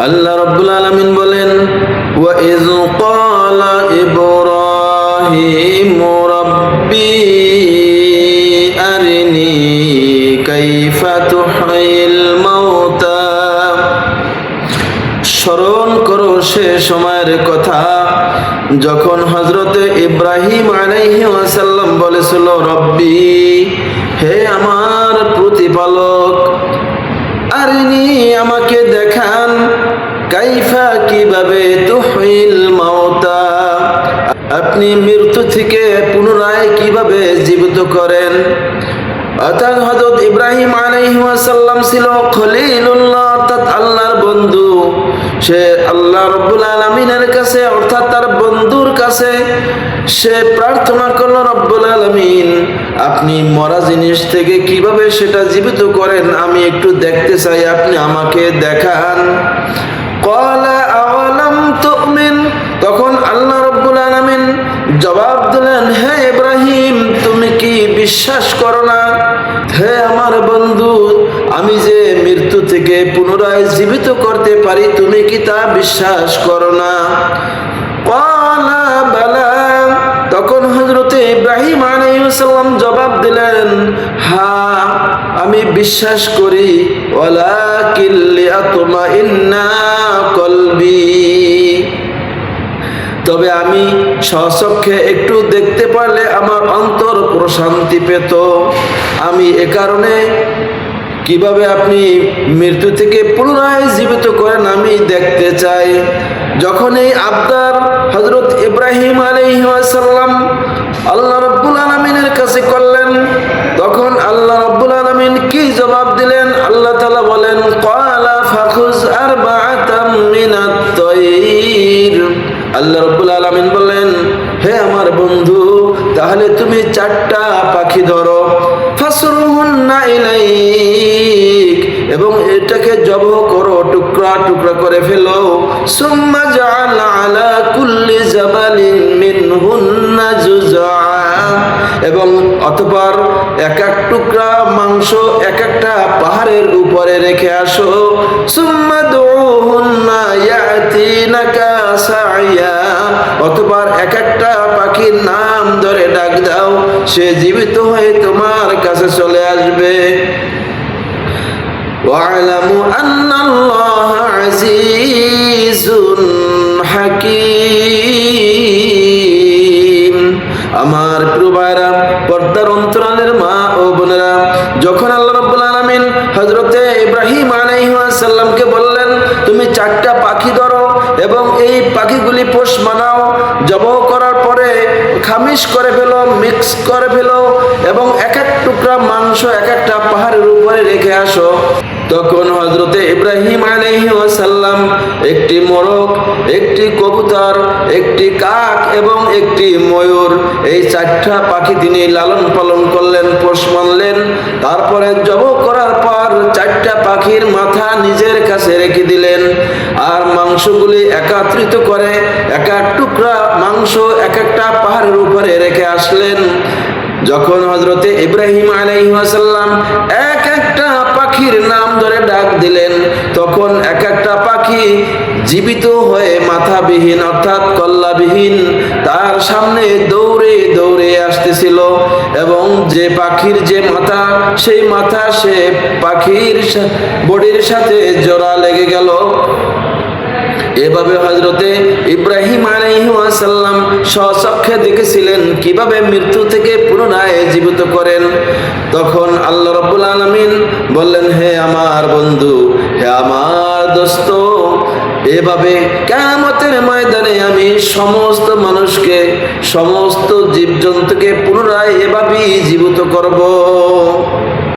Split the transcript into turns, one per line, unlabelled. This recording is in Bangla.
আল্লাহ রাব্বুল আলামিন বলেন, ওয়া ইয ক্বালা ইব্রাহিমু রাব্বি আরিনি কাইফা তুহয়িল মাউতা। স্মরণ করো সে সময়ের কথা যখন হযরতে ইব্রাহিম আলাইহিস সালাম বলেছিল, রব্বি, হে আমার প্রতিপালক, আরিনি, আমাকে দেখান, কাইফা, কিভাবে, তুহয়িল মাউতা, আপনি মৃত্যু থেকে পুনরায় কিভাবে জীবিত করেন। অর্থাৎ হযরত ইব্রাহিম আলাইহিস সালাম ছিল খলিলুল্লাহ, অর্থাৎ আল্লাহর বন্ধু। সে আল্লাহ রাব্বুল আলামিনের কাছে, অর্থাৎ তার বন্ধুর কাছে সে প্রার্থনা করলো, রব্বুল আলামিন, আপনি মরা জিনিস থেকে কিভাবে সেটা জীবিত করেন, আমি একটু দেখতে চাই, আপনি আমাকে দেখান। ক্বালা আওয়ালাম তুমিন, তখন আল্লাহ রাব্বুল আলামিন জবাব দিলেন, হে ইব্রাহিম, তুমি কি বিশ্বাস করো না? হে আমার বন্ধু, আমি যে মৃত্যু থেকে পুনরায় জীবিত করতে পারি, তুমি কি তা বিশ্বাস করো না? ক্বালা বালা, তখন হযরতে ইব্রাহিম আলাইহিস সালাম জবাব দিলেন, হ্যাঁ, আমি বিশ্বাস করি, ওয়ালাকিন লিয়াতমাইন্না কলবি, তবে আমি স্বচক্ষে একটু দেখতে পারলে আমার অন্তর প্রশান্তি পেত। আমি এ কারণে কিভাবে আপনি মৃত্যু থেকে পুনরায় জীবিত করেন আমি দেখতে চাই। যখন এই আবদার হযরত ইব্রাহিম আলাইহিস সালাম আল্লাহ রাব্বুল আলামিনের কাছে করলেন, তখন আল্লাহ রাব্বুল আলামিন কি জবাব দিলেন? আল্লাহ তাআলা বলেন, ক্বালা ফাখুজ আরবাআতাম মিনাত তায়র, আল্লাহ রাব্বুল আলামিন বলেন, হে আমার বন্ধু, তাহলে তুমি 4টা পাখি ধরো, ফাসরুহুন্না ইলাইক, এবং এটাকে জবহ করো, টুকরা টুকরা করে ফেলো, সুম্মা জাআল আলা কুল্লি জাবালিন মিনহুন্না জুযআ, এবং অতঃপর এক এক টুকরা মাংস এক একটা পাহাড়ের উপরে রেখে আসো, সুম্মা দুহুন্না ইয়াতিনাকা সাইয়া, অতঃপর এক একটা পাখির নাম ধরে ডাক দাও, সে জীবিত হয়ে তোমার কাছে চলে আসবে। ওয়া'লামু আন্নাল্লাহা আজিজুন হাকীম। আমার প্রিয় ভাইরা, পর্দার অন্তরালের মা ও বোনেরা, যখন আল্লাহ রাব্বুল আলামিন হযরতে ইব্রাহিম আলাইহিস সালামকে বললেন, তুমি 4টা পাখি ধরো এবং এই পাখিগুলি পোষ মানাও, জবহ করার পরে খামিশ করে ফেলো, মিক্স করে ফেলো, এবং এক এক টুকরা মাংস এক একটা পাহাড়ের উপরে রেখে আসো। তখন হযরতে ইব্রাহিম আলাইহিস সালাম একটি মোরগ, একটি কবুতর, একটি কাক এবং একটি ময়ূর, এই 4টা পাখি তিনি লালন পালন করলেন, পোষ মানলেন। তারপরে জবহ করার পর 4টা পাখির মাথা নিজের কাছে রেখে দিলেন, আর মাংসগুলি একত্রিত করে এক এক টুকরা মাংস এক একটা পাহাড়ের উপরে রেখে আসলেন। যখন হযরতে ইব্রাহিম আলাইহিস সালাম এক একটা পাখির নাম ধরে ডাক দিলেন, তখন এক একটা পাখি জীবিত হয়ে মাথাবিহীন, অর্থাৎ কল্লাবিহীন, তার সামনে দৌড়ে দৌড়ে আসতেছিল, এবং যে পাখির যে মাথা, সেই মাথা সে পাখির বডির সাথে জোড়া লেগে গেল। এভাবে হযরতে ইব্রাহিম আলাইহিস সালাম স্বচক্ষে দেখেছিলেন কিভাবে মৃত্যু থেকে পুনরায় জীবিত করেন। তখন আল্লাহ রাব্বুল আলামিন বললেন, হে আমার বন্ধু, হে আমার দোস্ত, এভাবে কিয়ামতের ময়দানে আমি সমস্ত মানুষকে, সমস্ত জীবজন্তুকে পুনরায় এভাবেই জীবিত করব।